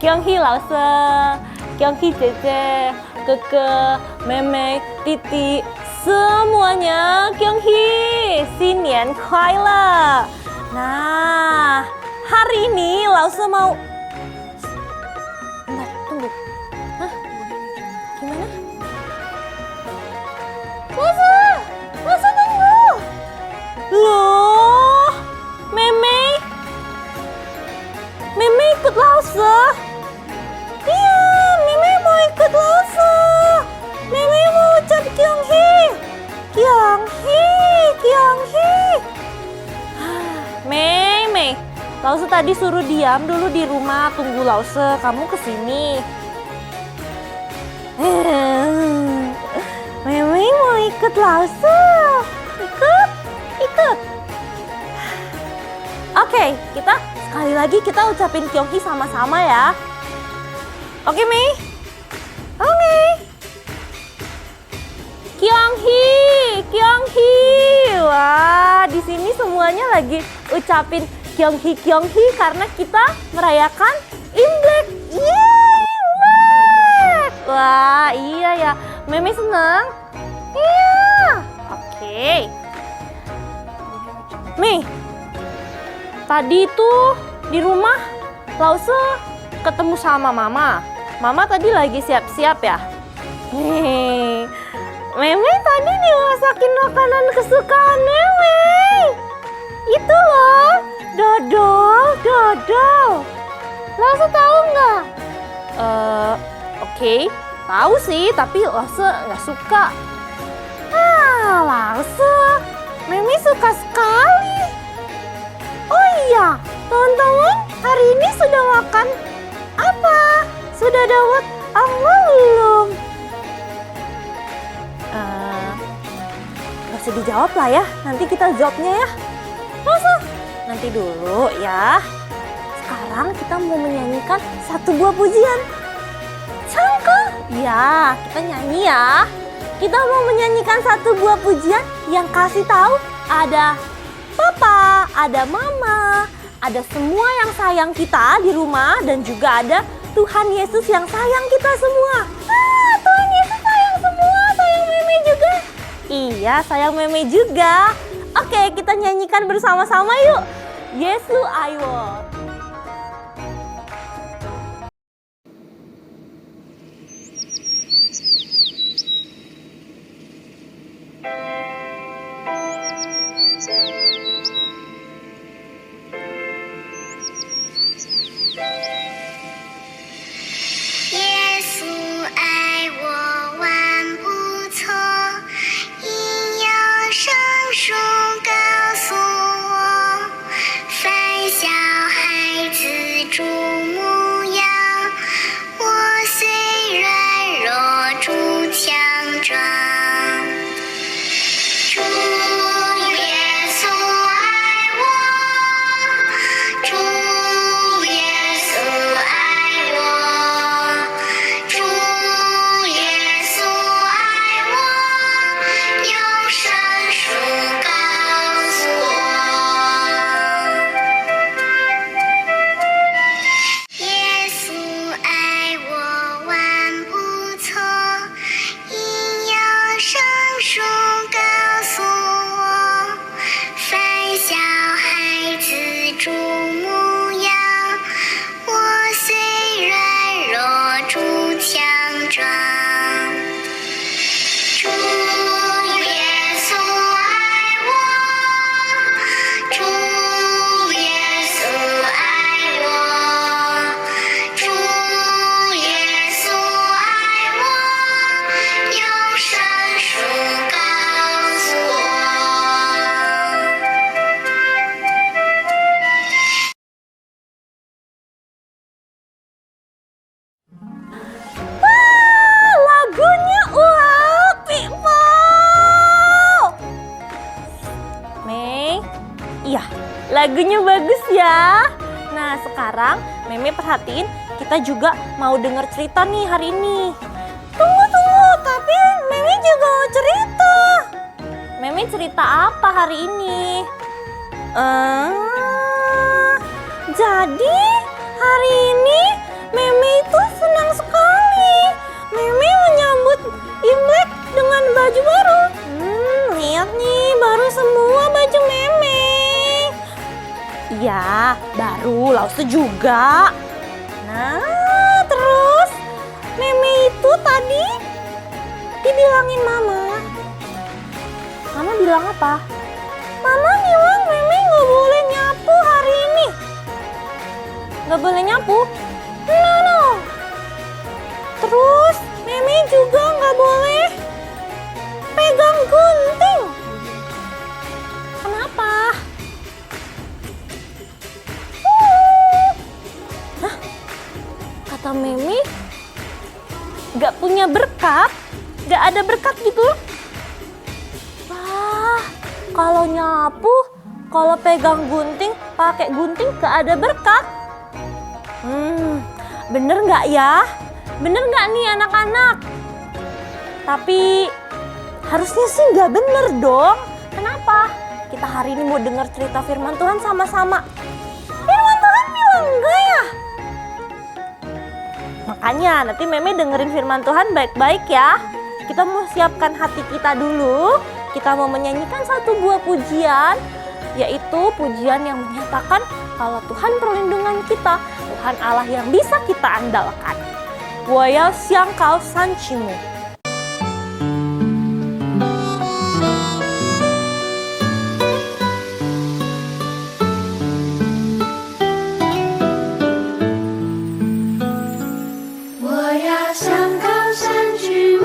Kyunghee 老师 Kyunghee 姐姐 哥哥 妹妹 弟弟 semuanya Kyunghee 新年快乐 Nah hari ini 老师 mau bentar tunggu hah gimana 老师 tunggu loh Meme ikut 老师 iya Meme mau ikut 老师 Meme mau ucap Kyunghee Meme 老师 tadi suruh diam dulu di rumah tunggu 老师 kamu kesini Meme mau ikut 老师 ikut Oke, kita sekali lagi kita ucapin Kyunghee sama-sama ya. Oke, Mei? Oke. Kyunghee. Wah, di sini semuanya lagi ucapin Kyunghee karena kita merayakan Imlek. Yeay, Imlek. Wah, iya ya. Meme senang? Iya. Oke. Mei, tadi tuh di rumah Lause ketemu sama Mama. Mama tadi lagi siap-siap ya. Meme tadi dimasakin makanan kesukaan Meme. Itu loh, dodol. Lause tahu nggak? Oke, tahu sih, tapi Lause nggak suka. Lause, Meme suka sekali. Oh iya, teman-teman, hari ini sudah makan apa? Sudah dapat apa belum? Gak usah dijawab lah ya, nanti kita jawabnya ya. Masa? Nanti dulu ya. Sekarang kita mau menyanyikan satu buah pujian. Cangka? Ya, kita nyanyi ya. Kita mau menyanyikan satu buah pujian yang kasih tahu ada Papa, ada Mama, ada semua yang sayang kita di rumah dan juga ada Tuhan Yesus yang sayang kita semua. Tuhan Yesus sayang semua, sayang Meme juga. Iya, sayang Meme juga. Oke, kita nyanyikan bersama-sama yuk. Yesus ayo. Lagunya bagus ya. Nah sekarang Meme perhatiin kita juga mau denger cerita nih hari ini. Tunggu, tapi Meme juga mau cerita. Meme cerita apa hari ini? Jadi hari ini Meme itu senang sekali. Meme menyambut Imlek dengan baju baru. Lihat nih, baru semua baju Meme. Iya, baru Lause juga. Nah, terus Meme itu tadi dibilangin Mama. Mama bilang apa? Mama bilang Meme nggak boleh nyapu hari ini. Nggak boleh nyapu? No. Terus Meme juga nggak boleh pegang gunting. Kenapa? Hah? Kata Meme nggak punya berkat, nggak ada berkat gitu. Wah, kalau nyapu, kalau pegang gunting, pakai gunting nggak ada berkat. Bener nggak ya? Bener nggak nih anak-anak? Tapi harusnya sih nggak bener dong. Kenapa? Kita hari ini mau dengar cerita firman Tuhan sama-sama. Firman Tuhan bilang enggak ya? Makanya nanti Meme dengerin firman Tuhan baik-baik ya. Kita mau siapkan hati kita dulu. Kita mau menyanyikan satu buah pujian, yaitu pujian yang menyatakan kalau Tuhan perlindungan kita, Tuhan Allah yang bisa kita andalkan. 我要向高山举目。我要向高山举目，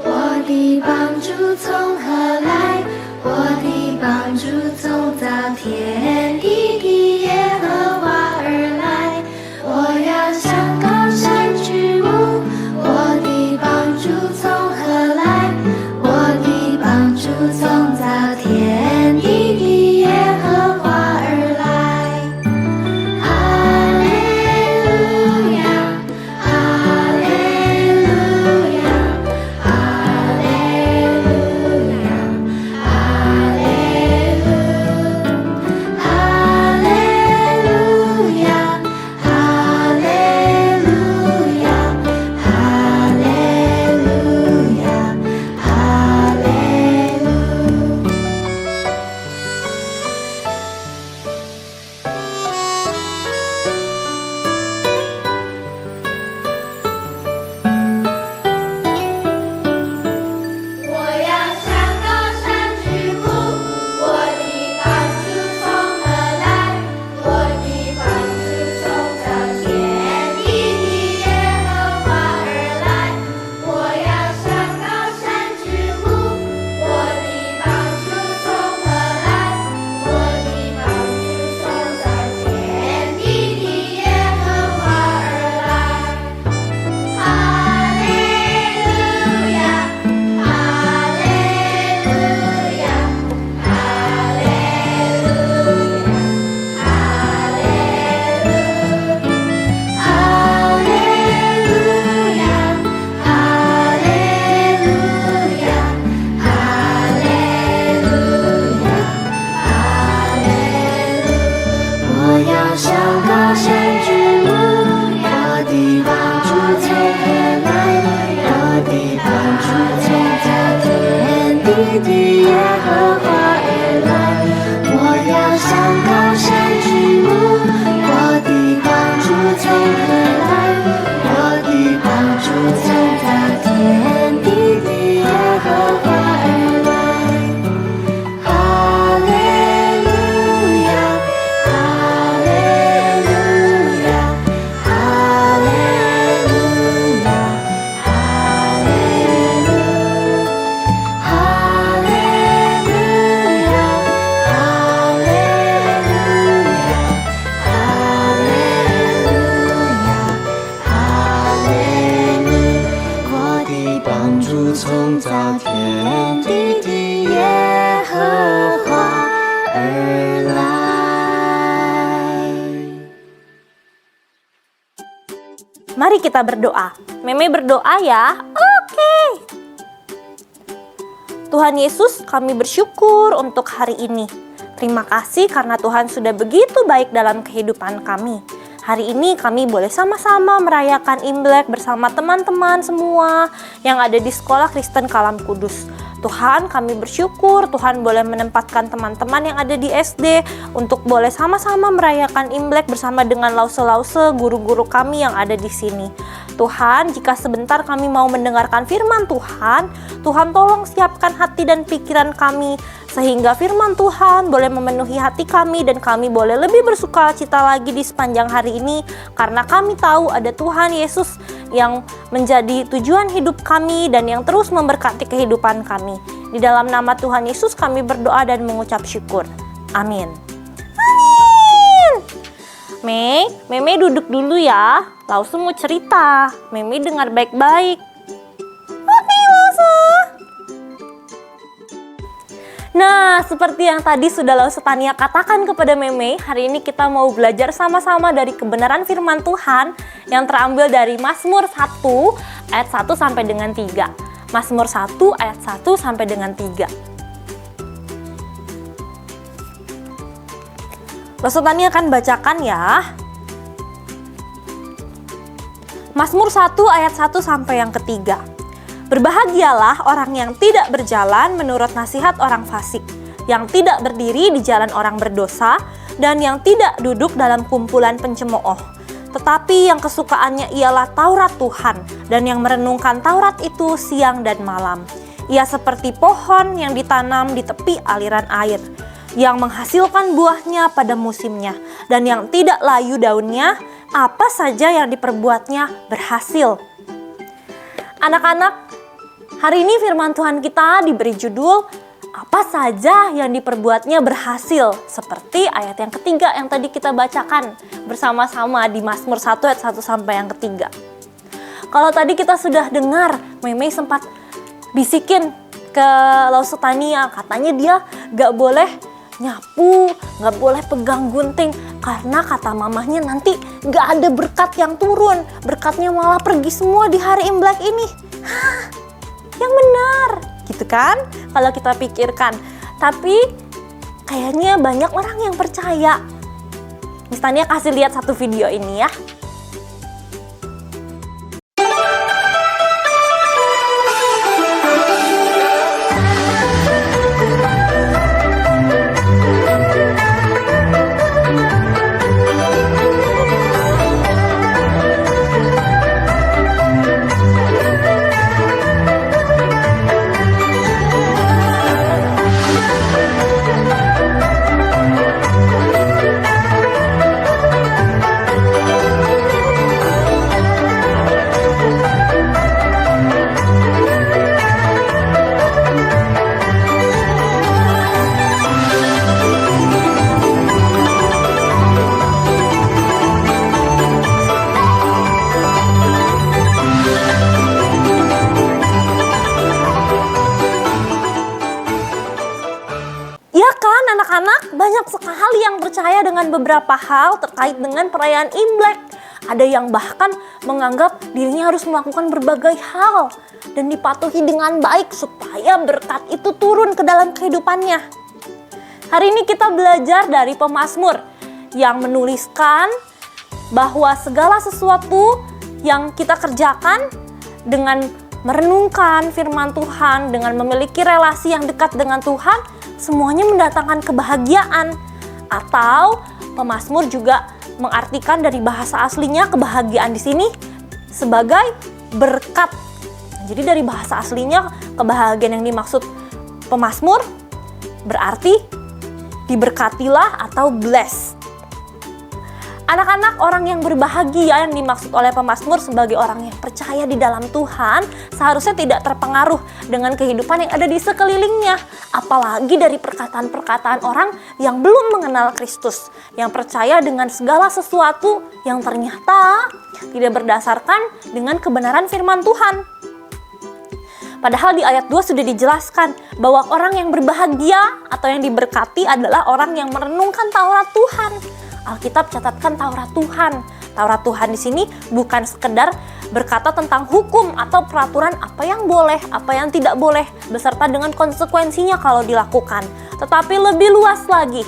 我的帮助从何来？我的帮助从造天地的耶和华而来。我要向高山举目，我的帮助从何来？我的帮助从造天地的耶和华而来。哈利路亚，哈利路亚，哈利路亚，哈利路，哈利路亚，哈利路亚，哈利路亚，哈利路。我要向高山举目，我的帮助从何来？我的帮助从造天地的耶和华而来。我要向高山举目，我的帮助从何来？我的帮助从造天地的耶和华而来。哈利路亚，哈利路亚，哈利路亚，哈利路，哈利路亚，哈利路亚，哈利路亚，哈利路。我要向高山举目，我的帮助从何来？我的帮助从造天地的耶和华而来。我要向高山举目，我的帮助从何来？我的帮助从造天地的耶和华而来。哈利路亚，哈利路亚，哈利路亚，哈利路，哈利路亚，哈利路亚，哈利路亚，哈利路。我的帮助从造天地的耶和华而来。Mari kita berdoa. Meme berdoa ya. Oke. Tuhan Yesus, kami bersyukur untuk hari ini. Terima kasih karena Tuhan sudah begitu baik dalam kehidupan kami. Hari ini kami boleh sama-sama merayakan Imlek bersama teman-teman semua yang ada di Sekolah Kristen Kalam Kudus. Tuhan, kami bersyukur Tuhan boleh menempatkan teman-teman yang ada di SD untuk boleh sama-sama merayakan Imlek bersama dengan lause-lause guru-guru kami yang ada di sini. Tuhan, jika sebentar kami mau mendengarkan firman Tuhan, Tuhan tolong siapkan hati dan pikiran kami sehingga firman Tuhan boleh memenuhi hati kami dan kami boleh lebih bersuka cita lagi di sepanjang hari ini karena kami tahu ada Tuhan Yesus yang menjadi tujuan hidup kami dan yang terus memberkati kehidupan kami. Di dalam nama Tuhan Yesus kami berdoa dan mengucap syukur. Amin. Amin. Meme duduk dulu ya. Lause mau cerita. Meme dengar baik-baik. Oke, Lause. Nah, seperti yang tadi sudah Lause Tania katakan kepada Meme, hari ini kita mau belajar sama-sama dari kebenaran firman Tuhan yang terambil dari Mazmur 1 ayat 1 sampai dengan 3. Mazmur 1 ayat 1 sampai dengan 3. Lause Tania akan bacakan ya. Mazmur 1 ayat 1 sampai yang ketiga. Berbahagialah orang yang tidak berjalan menurut nasihat orang fasik, yang tidak berdiri di jalan orang berdosa, dan yang tidak duduk dalam kumpulan pencemooh. Tetapi yang kesukaannya ialah Taurat Tuhan, dan yang merenungkan Taurat itu siang dan malam. Ia seperti pohon yang ditanam di tepi aliran air, yang menghasilkan buahnya pada musimnya, dan yang tidak layu daunnya, apa saja yang diperbuatnya berhasil. Anak-anak, hari ini firman Tuhan kita diberi judul apa saja yang diperbuatnya berhasil, seperti ayat yang ketiga yang tadi kita bacakan bersama-sama di Mazmur 1 ayat 1 sampai yang ketiga. Kalau tadi kita sudah dengar, Meme sempat bisikin ke Lause Tania, katanya dia gak boleh nyapu, gak boleh pegang gunting, karena kata mamahnya nanti gak ada berkat yang turun, berkatnya malah pergi semua di hari Imlek ini. Hah, yang benar, gitu kan? Kalau kita pikirkan, tapi kayaknya banyak orang yang percaya. Misalnya kasih lihat satu video ini ya. Anak-anak, banyak sekali yang percaya dengan beberapa hal terkait dengan perayaan Imlek. Ada yang bahkan menganggap dirinya harus melakukan berbagai hal dan dipatuhi dengan baik supaya berkat itu turun ke dalam kehidupannya. Hari ini kita belajar dari pemazmur yang menuliskan bahwa segala sesuatu yang kita kerjakan dengan merenungkan firman Tuhan, dengan memiliki relasi yang dekat dengan Tuhan, semuanya mendatangkan kebahagiaan. Atau pemazmur juga mengartikan dari bahasa aslinya kebahagiaan di sini sebagai berkat. Jadi dari bahasa aslinya kebahagiaan yang dimaksud pemazmur berarti diberkatilah atau bless. Anak-anak, orang yang berbahagia yang dimaksud oleh pemazmur sebagai orang yang percaya di dalam Tuhan seharusnya tidak terpengaruh dengan kehidupan yang ada di sekelilingnya, apalagi dari perkataan-perkataan orang yang belum mengenal Kristus, yang percaya dengan segala sesuatu yang ternyata tidak berdasarkan dengan kebenaran firman Tuhan. Padahal di ayat 2 sudah dijelaskan bahwa orang yang berbahagia atau yang diberkati adalah orang yang merenungkan Taurat Tuhan. Alkitab catatkan Taurat Tuhan. Taurat Tuhan di sini bukan sekedar berkata tentang hukum atau peraturan apa yang boleh, apa yang tidak boleh, beserta dengan konsekuensinya kalau dilakukan. Tetapi lebih luas lagi,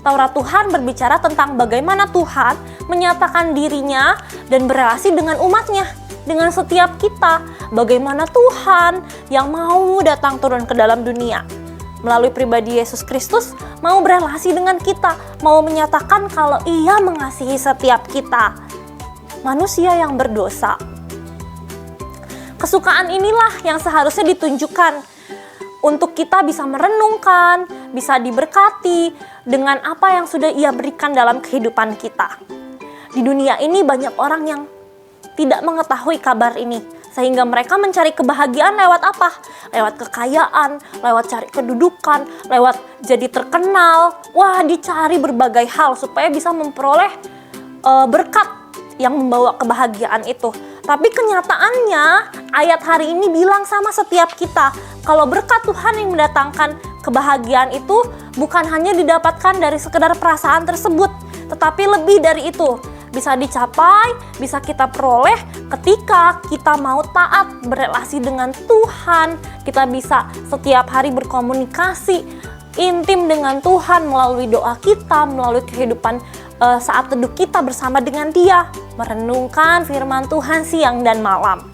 Taurat Tuhan berbicara tentang bagaimana Tuhan menyatakan dirinya dan berelasi dengan umatnya, dengan setiap kita. Bagaimana Tuhan yang mau datang turun ke dalam dunia melalui pribadi Yesus Kristus, mau berelasi dengan kita, mau menyatakan kalau Ia mengasihi setiap kita, manusia yang berdosa. Kesukaan inilah yang seharusnya ditunjukkan untuk kita bisa merenungkan, bisa diberkati dengan apa yang sudah Ia berikan dalam kehidupan kita. Di dunia ini banyak orang yang tidak mengetahui kabar ini, sehingga mereka mencari kebahagiaan lewat apa? Lewat kekayaan, lewat cari kedudukan, lewat jadi terkenal. Wah, dicari berbagai hal supaya bisa memperoleh berkat yang membawa kebahagiaan itu. Tapi kenyataannya ayat hari ini bilang sama setiap kita, kalau berkat Tuhan yang mendatangkan kebahagiaan itu bukan hanya didapatkan dari sekedar perasaan tersebut, tetapi lebih dari itu. Bisa dicapai, bisa kita peroleh ketika kita mau taat berelasi dengan Tuhan. Kita bisa setiap hari berkomunikasi intim dengan Tuhan melalui doa kita, melalui kehidupan saat teduh kita bersama dengan Dia, merenungkan firman Tuhan siang dan malam.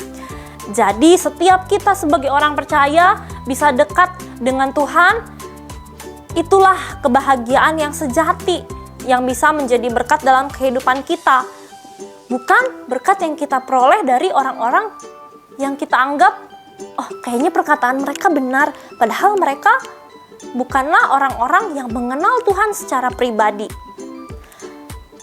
Jadi setiap kita sebagai orang percaya bisa dekat dengan Tuhan, itulah kebahagiaan yang sejati yang bisa menjadi berkat dalam kehidupan kita. Bukan berkat yang kita peroleh dari orang-orang yang kita anggap, oh kayaknya perkataan mereka benar, padahal mereka bukanlah orang-orang yang mengenal Tuhan secara pribadi.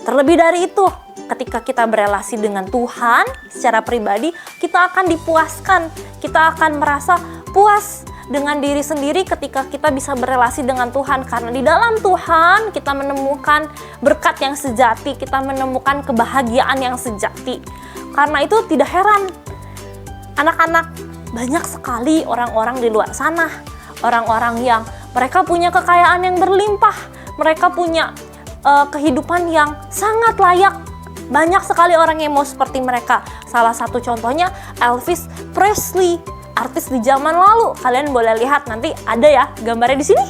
Terlebih dari itu, ketika kita berelasi dengan Tuhan secara pribadi, kita akan dipuaskan, kita akan merasa puas dengan diri sendiri ketika kita bisa berelasi dengan Tuhan. Karena di dalam Tuhan kita menemukan berkat yang sejati, kita menemukan kebahagiaan yang sejati. Karena itu tidak heran, anak-anak, banyak sekali orang-orang di luar sana, orang-orang yang mereka punya kekayaan yang berlimpah, mereka punya kehidupan yang sangat layak. Banyak sekali orang yang mau seperti mereka. Salah satu contohnya Elvis Presley, artis di zaman lalu. Kalian boleh lihat, nanti ada ya gambarnya di sini.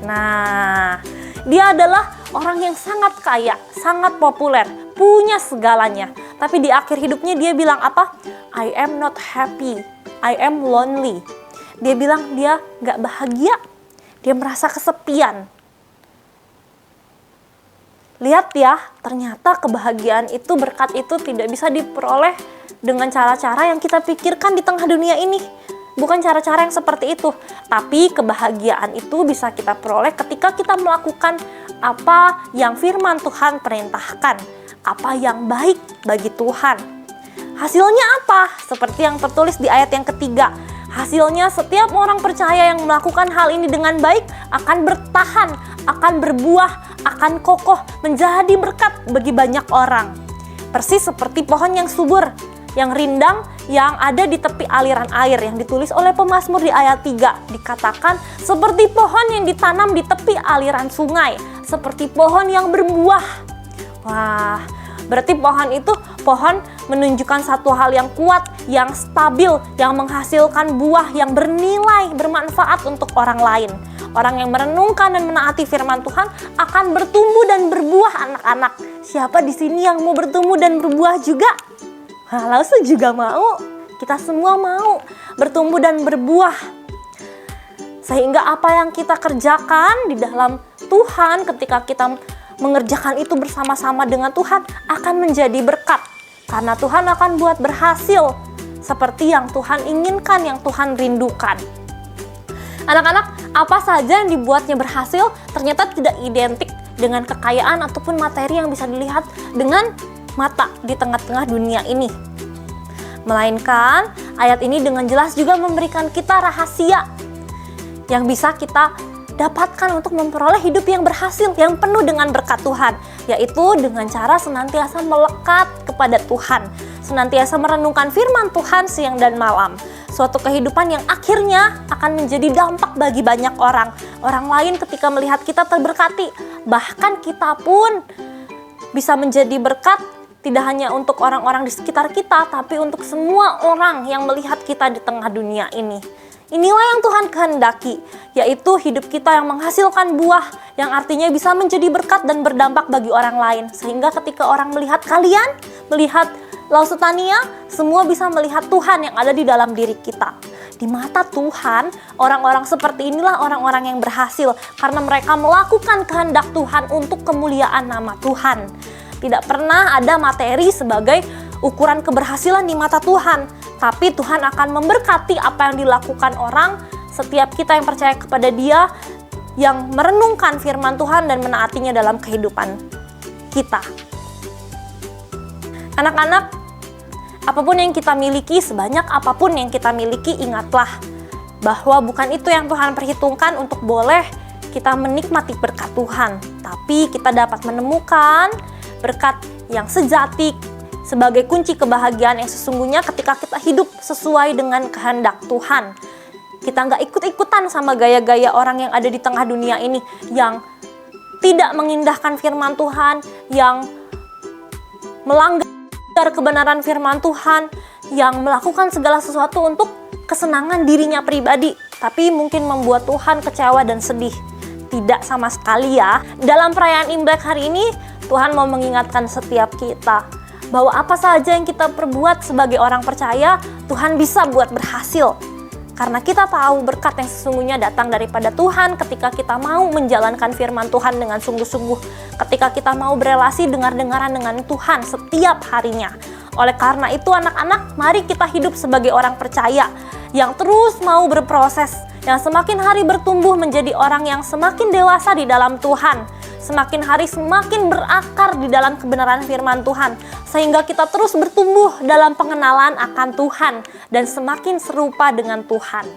Nah, dia adalah orang yang sangat kaya, sangat populer, punya segalanya. Tapi di akhir hidupnya dia bilang apa? I am not happy, I am lonely. Dia bilang dia gak bahagia, dia merasa kesepian. Lihat ya, ternyata kebahagiaan itu, berkat itu tidak bisa diperoleh dengan cara-cara yang kita pikirkan di tengah dunia ini. Bukan cara-cara yang seperti itu. Tapi kebahagiaan itu bisa kita peroleh ketika kita melakukan apa yang firman Tuhan perintahkan. Apa yang baik bagi Tuhan. Hasilnya apa? Seperti yang tertulis di ayat yang ketiga. Hasilnya setiap orang percaya yang melakukan hal ini dengan baik akan bertahan, akan berbuah, akan kokoh, menjadi berkat bagi banyak orang. Persis seperti pohon yang subur, yang rindang, yang ada di tepi aliran air, yang ditulis oleh pemazmur di ayat 3. Dikatakan seperti pohon yang ditanam di tepi aliran sungai, seperti pohon yang berbuah. Wah, berarti pohon itu, pohon menunjukkan satu hal yang kuat, yang stabil, yang menghasilkan buah yang bernilai, bermanfaat untuk orang lain. Orang yang merenungkan dan menaati firman Tuhan akan bertumbuh dan berbuah, anak-anak. Siapa di sini yang mau bertumbuh dan berbuah juga? Kalau juga mau, kita semua mau bertumbuh dan berbuah. Sehingga apa yang kita kerjakan di dalam Tuhan, ketika kita mengerjakan itu bersama-sama dengan Tuhan, akan menjadi berkat. Karena Tuhan akan buat berhasil seperti yang Tuhan inginkan, yang Tuhan rindukan. Anak-anak, apa saja yang dibuatnya berhasil ternyata tidak identik dengan kekayaan ataupun materi yang bisa dilihat dengan mata di tengah-tengah dunia ini. Melainkan ayat ini dengan jelas juga memberikan kita rahasia yang bisa kita dapatkan untuk memperoleh hidup yang berhasil, yang penuh dengan berkat Tuhan, yaitu dengan cara senantiasa melekat kepada Tuhan, senantiasa merenungkan firman Tuhan siang dan malam. Suatu kehidupan yang akhirnya akan menjadi dampak bagi banyak orang. Orang lain ketika melihat kita terberkati, bahkan kita pun bisa menjadi berkat, tidak hanya untuk orang-orang di sekitar kita, tapi untuk semua orang yang melihat kita di tengah dunia ini. Inilah yang Tuhan kehendaki, yaitu hidup kita yang menghasilkan buah, yang artinya bisa menjadi berkat dan berdampak bagi orang lain. Sehingga ketika orang melihat kalian, melihat Lausatania, semua bisa melihat Tuhan yang ada di dalam diri kita. Di mata Tuhan, orang-orang seperti inilah orang-orang yang berhasil karena mereka melakukan kehendak Tuhan untuk kemuliaan nama Tuhan. Tidak pernah ada materi sebagai ukuran keberhasilan di mata Tuhan, tapi Tuhan akan memberkati apa yang dilakukan orang, setiap kita yang percaya kepada Dia, yang merenungkan firman Tuhan dan menaatinya dalam kehidupan kita. Anak-anak, apapun yang kita miliki, sebanyak apapun yang kita miliki, ingatlah bahwa bukan itu yang Tuhan perhitungkan untuk boleh kita menikmati berkat Tuhan, tapi kita dapat menemukan berkat yang sejati sebagai kunci kebahagiaan yang sesungguhnya ketika kita hidup sesuai dengan kehendak Tuhan. Kita nggak ikut-ikutan sama gaya-gaya orang yang ada di tengah dunia ini, yang tidak mengindahkan firman Tuhan, yang melanggar kebenaran firman Tuhan, yang melakukan segala sesuatu untuk kesenangan dirinya pribadi, tapi mungkin membuat Tuhan kecewa dan sedih. Tidak sama sekali ya. Dalam perayaan Imlek hari ini, Tuhan mau mengingatkan setiap kita bahwa apa saja yang kita perbuat sebagai orang percaya, Tuhan bisa buat berhasil. Karena kita tahu berkat yang sesungguhnya datang daripada Tuhan ketika kita mau menjalankan firman Tuhan dengan sungguh-sungguh. Ketika kita mau berelasi dengar-dengaran dengan Tuhan setiap harinya. Oleh karena itu anak-anak, mari kita hidup sebagai orang percaya yang terus mau berproses, yang semakin hari bertumbuh menjadi orang yang semakin dewasa di dalam Tuhan. Semakin hari semakin berakar di dalam kebenaran firman Tuhan, sehingga kita terus bertumbuh dalam pengenalan akan Tuhan dan semakin serupa dengan Tuhan.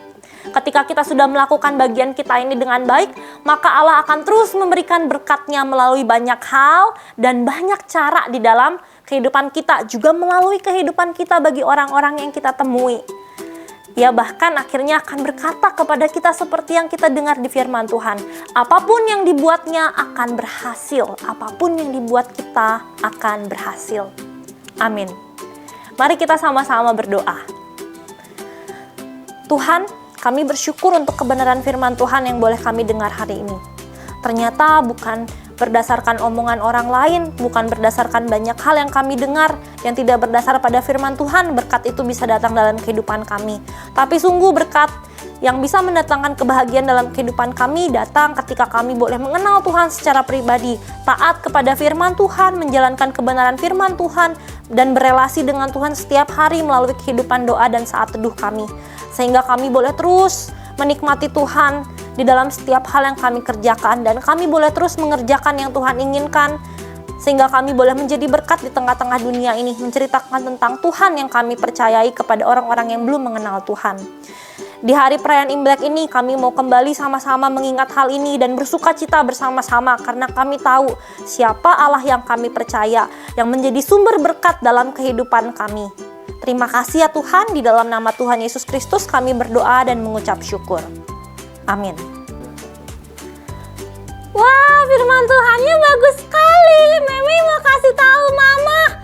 Ketika kita sudah melakukan bagian kita ini dengan baik, maka Allah akan terus memberikan berkat-Nya melalui banyak hal dan banyak cara di dalam kehidupan kita, juga melalui kehidupan kita bagi orang-orang yang kita temui. Ya, bahkan akhirnya akan berkata kepada kita seperti yang kita dengar di firman Tuhan. Apapun yang dibuatnya akan berhasil. Apapun yang dibuat kita akan berhasil. Amin. Mari kita sama-sama berdoa. Tuhan, kami bersyukur untuk kebenaran firman Tuhan yang boleh kami dengar hari ini. Ternyata bukan berdasarkan omongan orang lain, bukan berdasarkan banyak hal yang kami dengar yang tidak berdasar pada firman Tuhan, berkat itu bisa datang dalam kehidupan kami. Tapi sungguh berkat yang bisa mendatangkan kebahagiaan dalam kehidupan kami datang ketika kami boleh mengenal Tuhan secara pribadi, taat kepada firman Tuhan, menjalankan kebenaran firman Tuhan, dan berelasi dengan Tuhan setiap hari melalui kehidupan doa dan saat teduh kami. Sehingga kami boleh terus menikmati Tuhan di dalam setiap hal yang kami kerjakan, dan kami boleh terus mengerjakan yang Tuhan inginkan, sehingga kami boleh menjadi berkat di tengah-tengah dunia ini, menceritakan tentang Tuhan yang kami percayai kepada orang-orang yang belum mengenal Tuhan. Di hari perayaan Imlek ini kami mau kembali sama-sama mengingat hal ini dan bersuka cita bersama-sama, karena kami tahu siapa Allah yang kami percaya, yang menjadi sumber berkat dalam kehidupan kami. Terima kasih ya Tuhan, di dalam nama Tuhan Yesus Kristus kami berdoa dan mengucap syukur. Amin. Wah, firman Tuhannya bagus sekali. Memi mau kasih tahu Mama